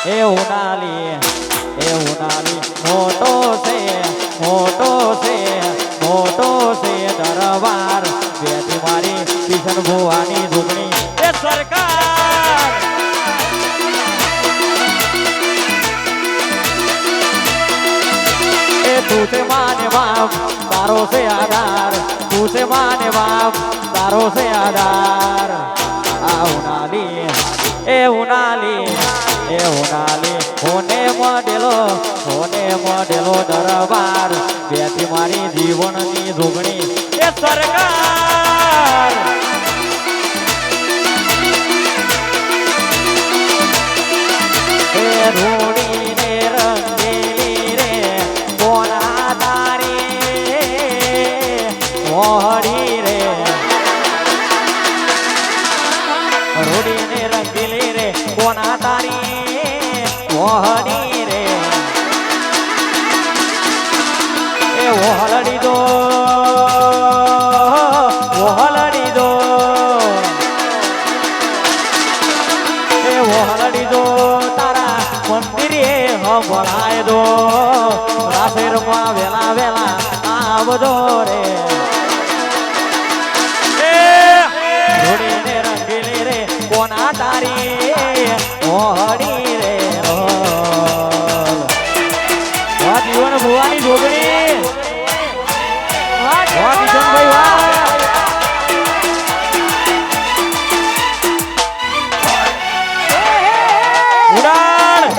એ ઉનાલી મોટો છે દરબાર બેઠી મારી કિશન ભુવાની ઝૂંપડી એ સરકાર એ તું છે માને બાપ તારો છે આધાર તું છે માને બાપ તારો છે આધાર આ ઉનાલી એ ઉનાલી હોને મોડેલો દરબાર બેઠી મારી જીવનની ઝૂંપડી એ સરકાર એ રૂડી ને રંગેલી રે કોના તારી મોહડી રે રૂડી ને રંગેલી રે કોના તારી મોહડી રે એ ઓહલડી દો એ ઓહલડી દો તારા મંદિરે હંભળાય દો રાશેરમાં વેલા વેલા આવજો રે ધોડીને રંગીલી રે કોના તારી મોહડી રે જીવન ભુવાની ઝોગણી કિશનભાઈ વાહ ઉડાડ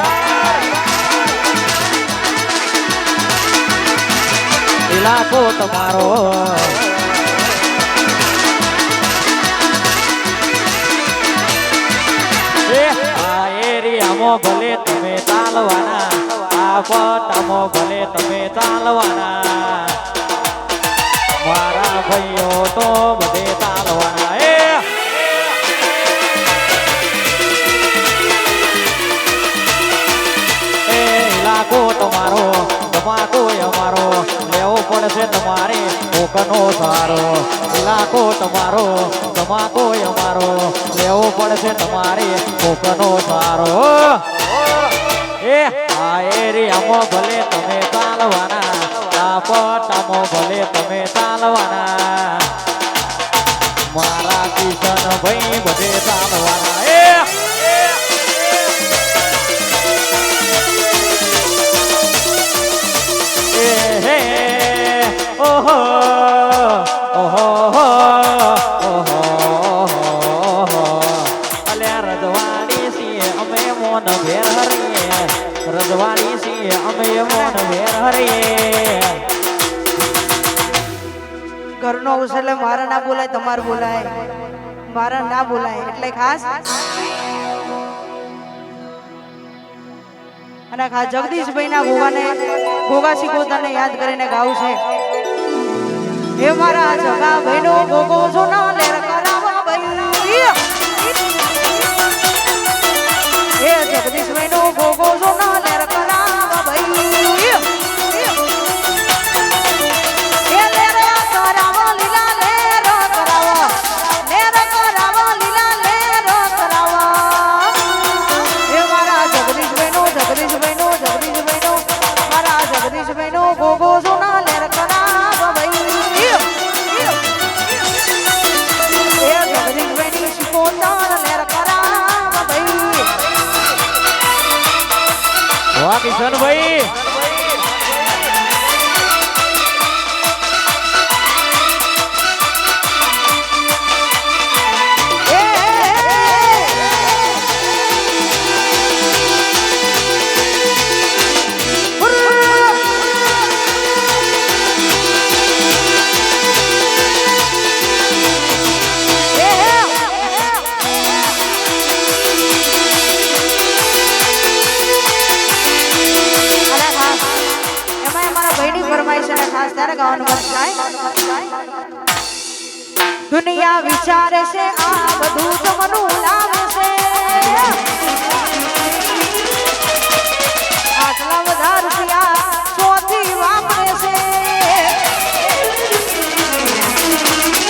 ઇલાકો તમારો આ એરિયામાં ભલે તમે ચાલવાના આ પટામાં ભલે તમે ચાલવાના મારા ભાઈઓ તો બધે ચાલવાના એ ઇલાકો તમારો ધમાકો અમારો લેવો પડશે તમારે કોકનો સારો ઇલાકો તમારો ધમાકો અમારો લેવો પડશે તમારે કોકનો સારો એ આ એરિયામાં ભલે તમે ચાલવાના આ પટામાં ભલે તમે ચાલવાના મારા કિશનભાઈ બધે ચાલવાના ઓહો ઓહો અલ્યા રજવાડી છીએ અમે મોન ભેર હરીએ રજવાડી છીએ અમે મોન ભેર હરીએ ઘરનો અવસર એટલે મારા ના બોલાય તમારે બોલાય મારા ના બોલાય એટલે ખાસ અને ખાસ જગદીશભાઈ ના ગોગા શીખોતાને યાદ કરીને ગાવું છે હે મારા જગા ભાઈનો ગોગો છો ના લેર કરાવા ભાઈ હે જગદીશભાઈનો ગોગો છો ના લેર કરાવા ભાઈ હે લેર કરાવા લીલા લેર કરાવા લીલા લેર કરાવા હે મારા જગદીશભાઈનો મારા જગદીશભાઈનો ગોગો છો ના લેર કરાવા ભાઈ વાહ કિશનભાઈ દુનિયા વિચારે છે આ બધું જમનું લાવશે આટલા બધા રૂપિયા ચોથી વાપરે છે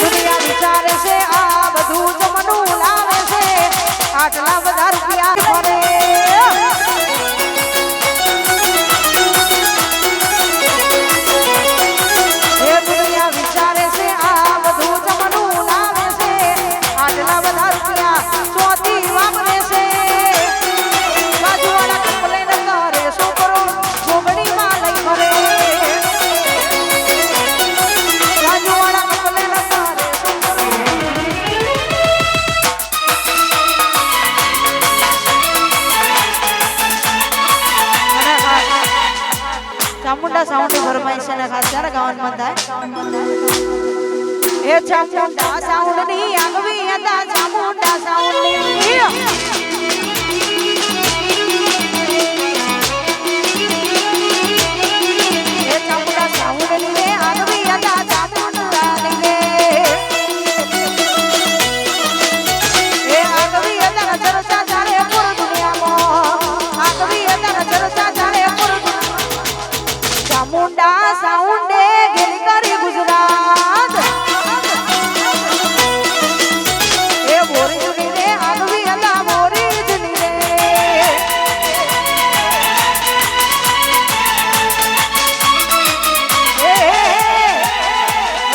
દુનિયા વિચારે છે આ બધું જમનું લાવે છે આટલા બધા રૂપિયા ચામુંડા સાઉન્ડની ફરમાઈશ છે ને ખાસ ત્યારે ગાવાનું મન થાય એ ચામુંડા સાઉન્ડની આગવી હતા ચામુંડા સાઉન્ડની એ ચામુંડા સાઉન્ડની આગવી હતા ચામુંડાની એ આગવી હતા ચર્ચા ચાલે પૂર દુનિયામાં આગવી હતા ચર્ચા ચાલે પૂર ચામુંડા સાઉન્ડે ગેલી કરી ગુજરાત એ બોરી જુની રે આગવી હતા બોરી જુની રે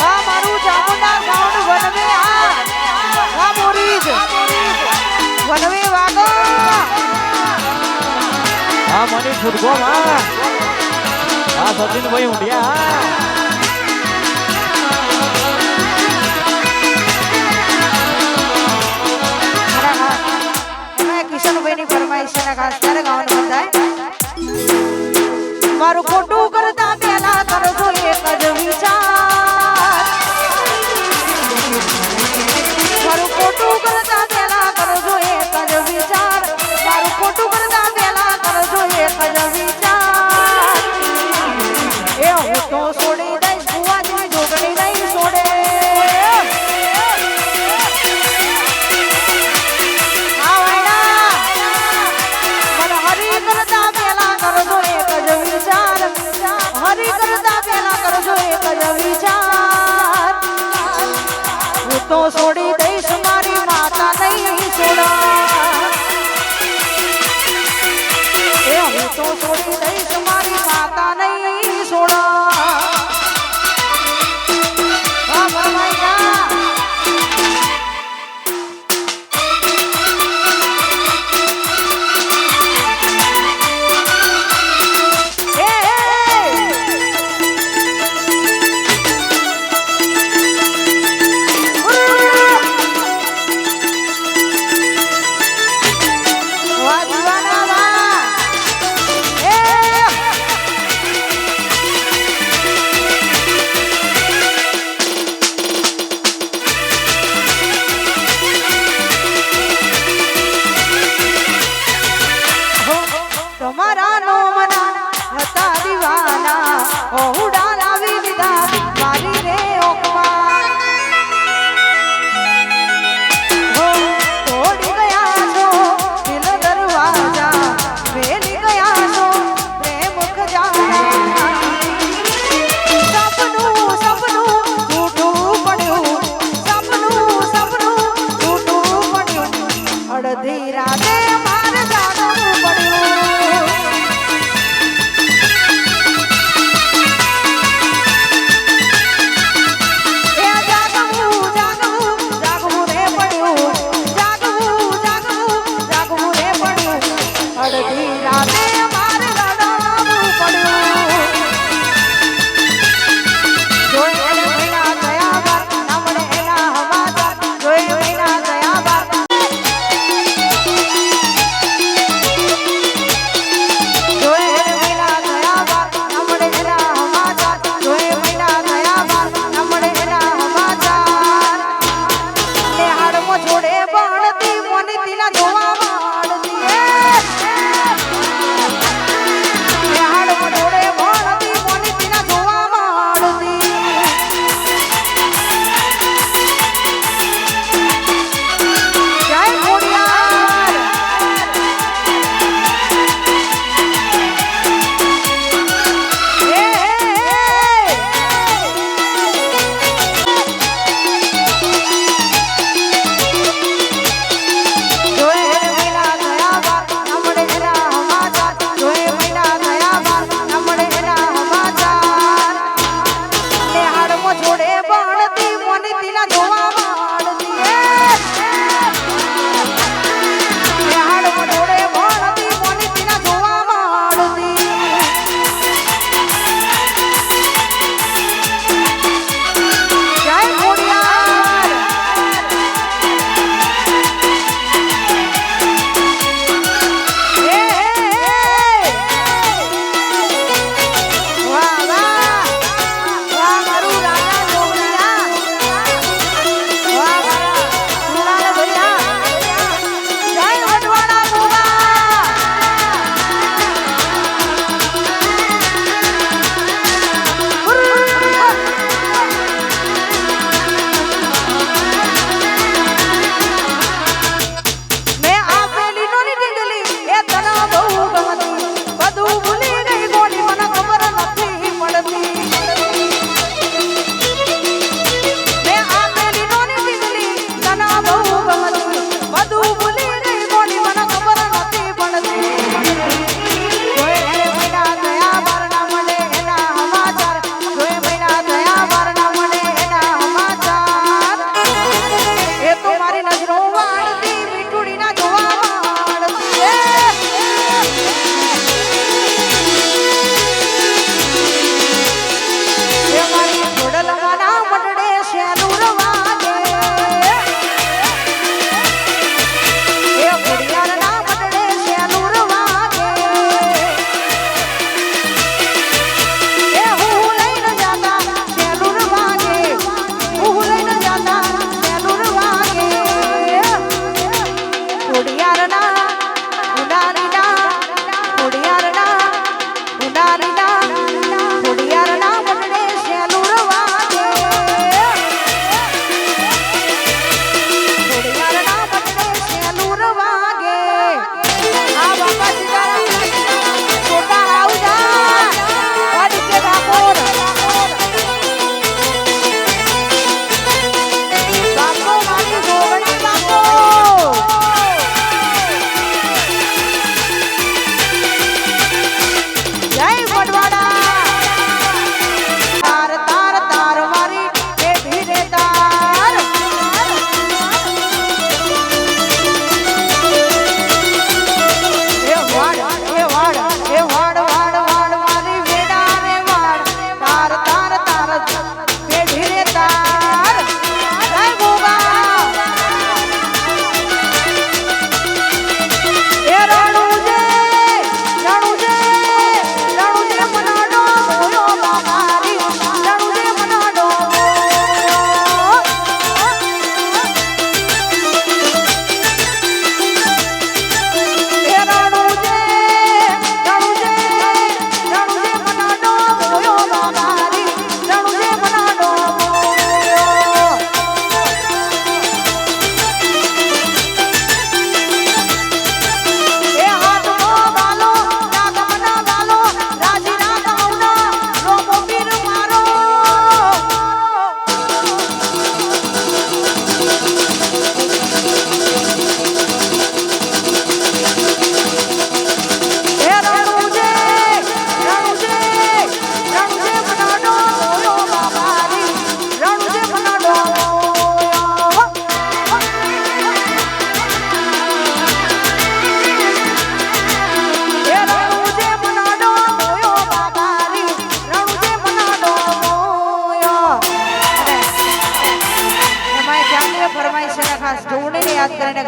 આ મારું ચામુંડા સાઉન્ડ વનવે આ બોરી જ વનવે વાગો હા મની ફૂટકો માં હા સચિનભાઈ ઊંડિયા કિશનભાઈની ફરમાઈશ છે ખાસ ત્યારે ગાવાનું થાય મારું ખોટું કરતા પહેલા કરજો એક જ વિચાર મારું ખોટું કરતા પહેલા કરજો એક જ વિચાર મારું ખોટું કરતા પહેલા કરજો એક જ વિચાર એ હું તો છોડી દઈશ ભુવાજી જોગણી નહીં છોડે હરી કરતા પહેલા કરજો એક જ વિચાર હું તો છોડી દઈશ મારી માતા નહીં છોડા એ હું તો છોડી દઈશ મારી માતા નહીં છોડા હા ભરમાઈ તમારા નો મના હતા દીવાના ઓહુડા લાવી દીધા મારી રે ઓકમાં હો તોડી ગયા છો દિલ દરવાજા વેલી ગયા છો પ્રેમ ખજાના સપનું જૂઠું પડ્યું સપનું જૂઠું પડ્યું અડધી રાતે મારે જાગવું પડ્યું અડધી રાતે મારે રડાવું પડ્યું જોઈ એને મહિના ગયા બાદ ના મળે એના હવાદાર જોઈ મહિના ગયા બાદ જોઈ એને મહિના ગયા બાદ ના મળે એના હવાદાર જોઈ મહિના ગયા બાદ ના મળે એના હવાદાર ને હાડમાં જોડે બણતી મોની તીલા જોવા માંડતી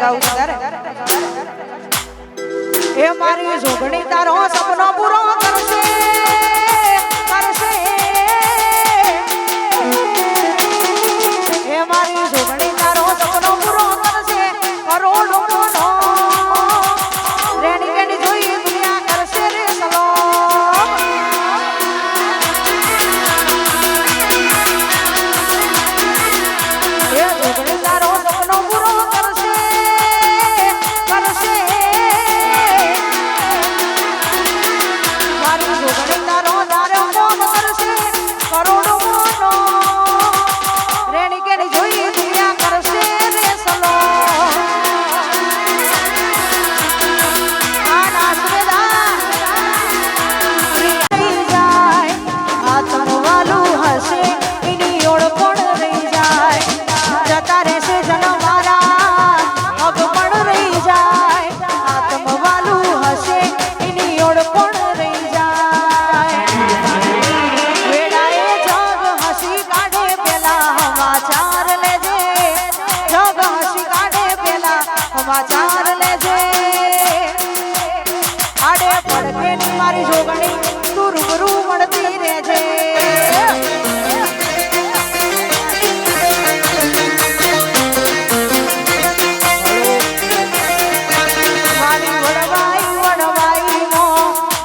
ગાવું છું તારે એ મારી જોગણી તારો સપનો પૂરો કરશે કરશે એ મારી જોગણી તારો સપનો પૂરો કરશે કરોડો મોનો રેણી રેણી જોઈ દુનિયા કરશે રે સલામ એ જોગણી તારો સપનો પૂરો કરશે કરશે મારી જોગણી તારો તારે મોન કરશે કરોડો મોનો રેણી કેણી જોઈ દુનિયા કરશે રે સલામ આ નાસરેદા રહી જાય આ તમવાલું હશે એની ઓળખણ રહી જાય જતા રહેશે જનમારા અગ પણ રહી જાય આત્મવાલું હશે એની ઓળખણ રહી જાય વેડાએ જગ હસી કાઢે પેલા સમાચાર લેજે જગ હસી કાઢે પેલા સમાચાર લેજે આડે પડકે મારી જોગણી તું રૂબરૂ મળતી રહેજે મારી વડવાઈ વડવાઈ મો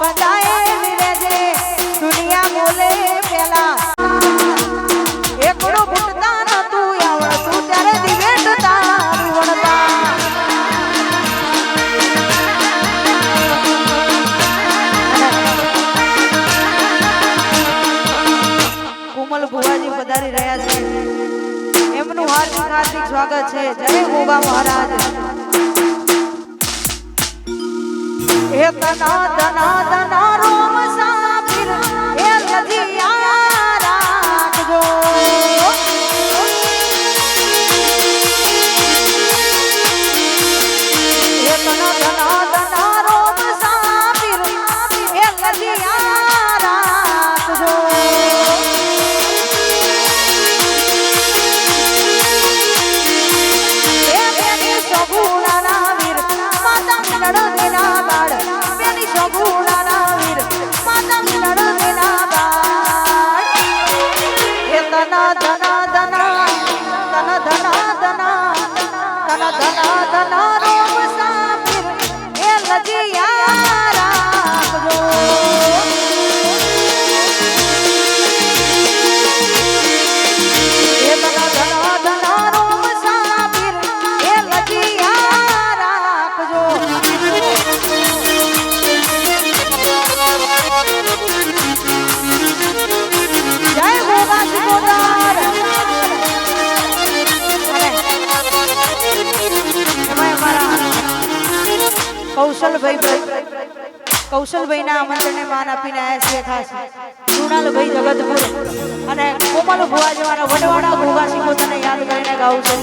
બધાએ વિરેજે દુનિયા બોલે પેલા એકડો ફૂટતા નતું આવડતું ત્યારે દિવેટ તારી વણતા કોમલ ભુવાજી પધારી રહ્યા છે એમનું હાર્દિક હાર્દિક સ્વાગત છે જય ગોગા મહારાજ એ તના તના તના રોમ સાપીર એ નદિયા રાખજો એ તના તના તના રોમ સાપીર એ નદિયા રાખજો એ બેની સગુણાના વીર માતા નડદેના બાળ બેની સગુણાના વીર માતા નડદેના બાળ એ તના ધના ધના તના ધના ધના તના ધના ધના રોમ સાપીર એ લજિયા રાખજો એ તના ધના ધના રોમ સાપીર એ લજિયા રાખજો જય ગોગા સિકોદર એમાં અમારા કૌશલભાઈ ના આમંત્રણને માન આપીને આવ્યા છીએ ખાસ કૃણાલભાઈ જગતપુર અને કોમલ ભુવા જેવાના વડવાડા ગોગા સિકોદરને યાદ કરીને ગાવું છે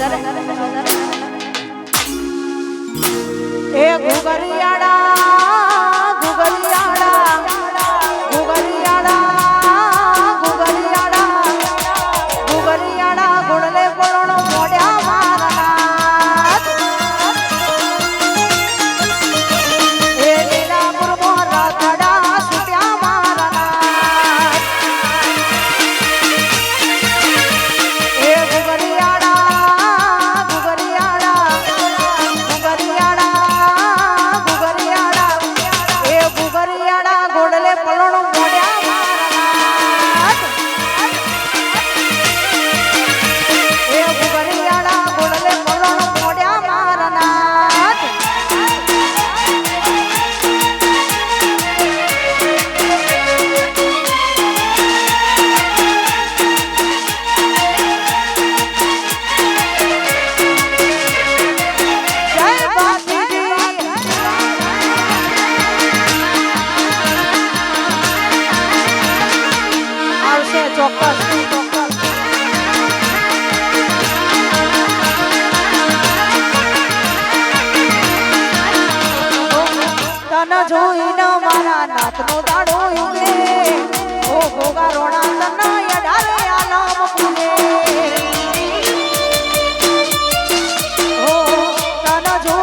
એ ઘુઘરિયાડા ઘુઘરિયાડા ઘુઘરિયાડા ઘુઘરિયાડા ઘુઘરિયાડા ગોળલે ગોળણો મોઢ્યા મારના એ લીલાપુર મોરા થડા સુટ્યા મારના એ ઘુઘરિયાડા ઘુઘરિયાડા ઘુઘરિયાડા ઘુઘરિયાડા એ ઘુઘરિયાડા ગોળલે પલણો મોઢ્યા મારના એ ઘુઘરિયાડા ગોળલે પલણો મોઢ્યા મારના જય બાપુજી આવશે ચોક્કસ તન જોઈને મારા નાથનો દાડો ઉગે ઓ ગોગા રોણા તન યડારે આલમ પૂજે ઓ તન જો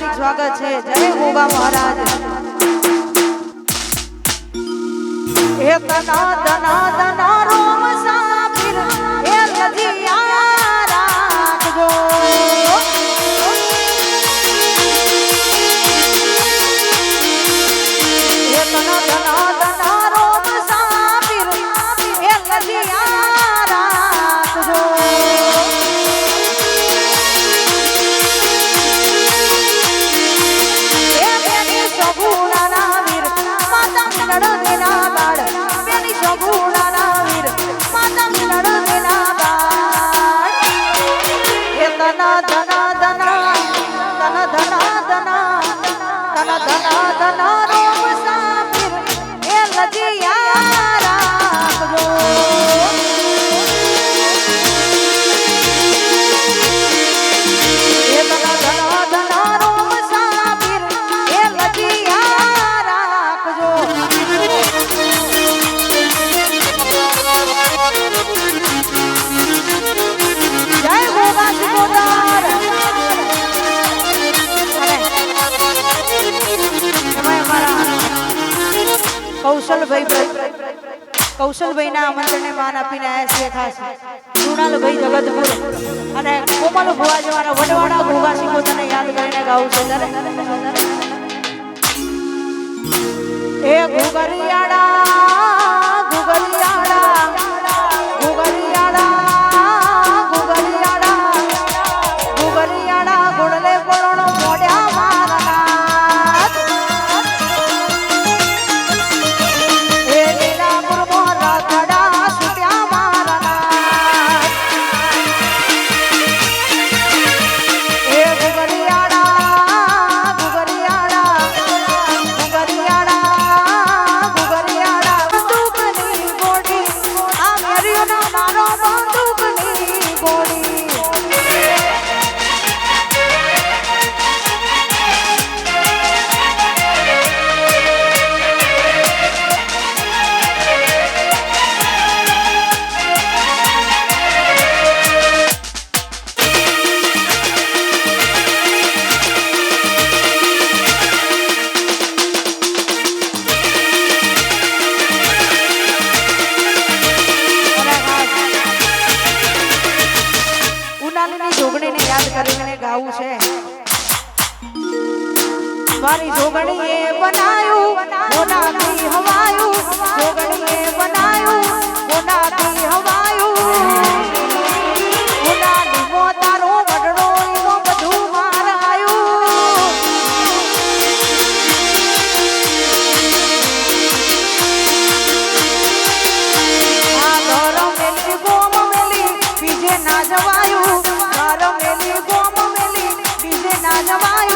હાર્દિક સ્વાગત છે જય ગોગા મહારાજ એ તના દના દના રોમ સાપીર એ લજિયા રાખજો એ તના દના દના રોમ સાપીર એ લજિયા રાખજો કૌશલભાઈ ના આમંત્રણને માન આપીને આવ્યા છે ખાસ કૃણાલભાઈ જગતપુર અને કોમલ ભુવા જવાના વડવાડા ઘોઘા સિકોતરને યાદ કરીને ગાવું છે એ ઘુગરિયાડા ઘુગરિયાડા ઘુગરિયાડા ઘુગરિયાડા ઘુગરિયાડા ગોળલે ગોળણો મોઢ્યા મારના મારી જોગણીએ બનાયું મોનાથી હવાયું જોગણીએ બનાયું મોનાથી હવાયું મોનાની મોતારો વડડો ઈનો બધું મારાયું આ ઘર મેલી ગોમ મેલી બીજે ના જવાયું ઘર મેલી ગોમ મેલી બીજે ના જવાયું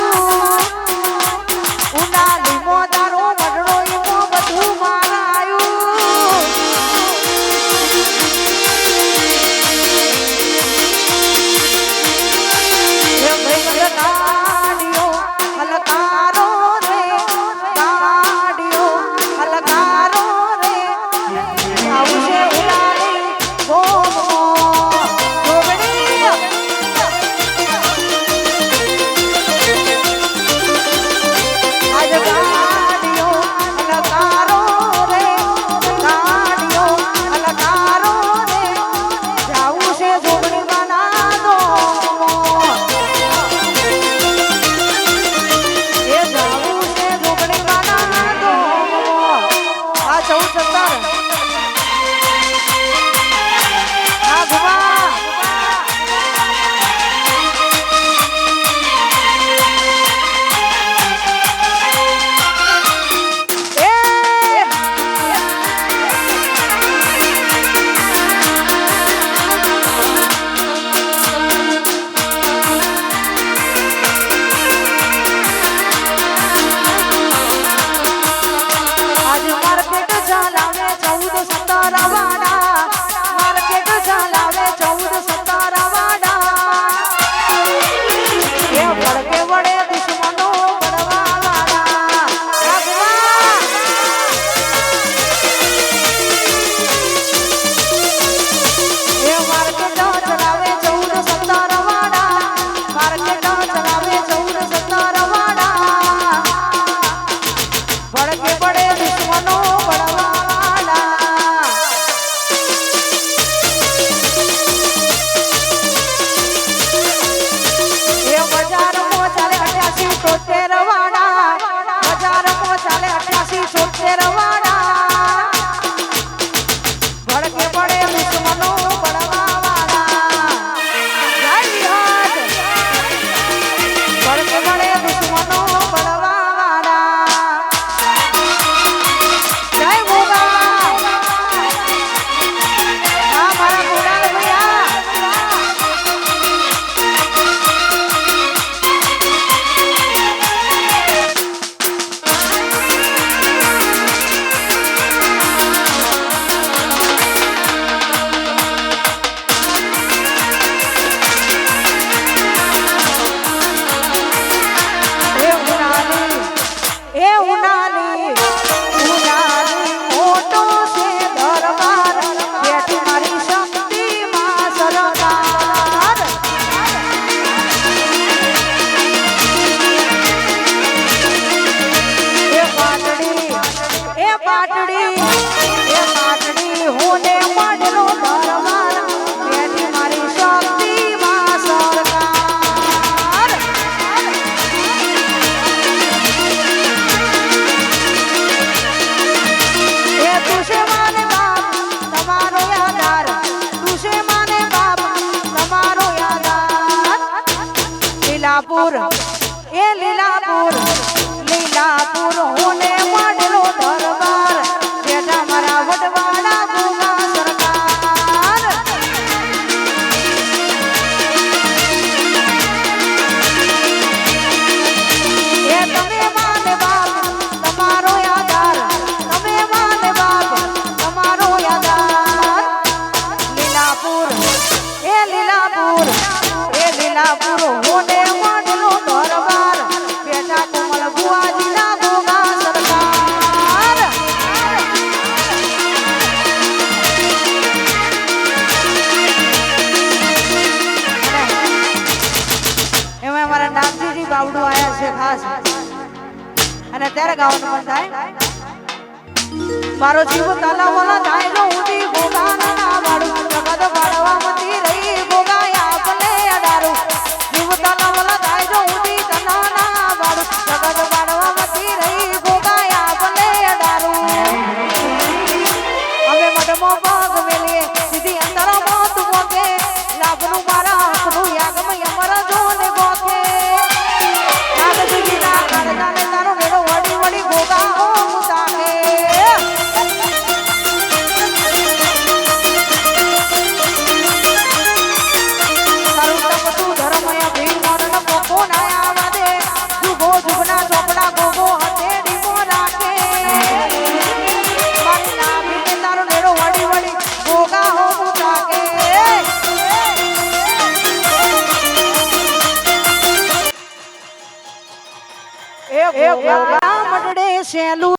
છે ખાસ અને અત્યારે ગાવાનું મન થાય મારો જીવ તલાવલા થાય જો ઉડી ગોગા ના વાળું જગત વાળવા મતી રહી ગોગા આપલે અડારું જીવ તલાવલા થાય જો ઉડી તના ના વાળું જગત વાળવા મતી રહી ગોગા આપલે અડારું અમે મડમો પગ મેલીએ સીધી અંતર મોત મોકે લાભનું મારા હાથનું યાગમ યમર જોને ગોકે નાગ સુજી ના કરદાને તારો મેળો વડી વડી ગોગા ઓ મુતાકે તારું તપ તું ધર્મય ભીમ મોરન પોકો ના આવા દે જુગો જુગના ચોપડા ગોગો હથેડી મો રાખે મારી નાભી ને તારો મેળો વડી વડી ગોગા ઓ મુતાકે એ ગોગા મડડે સેલું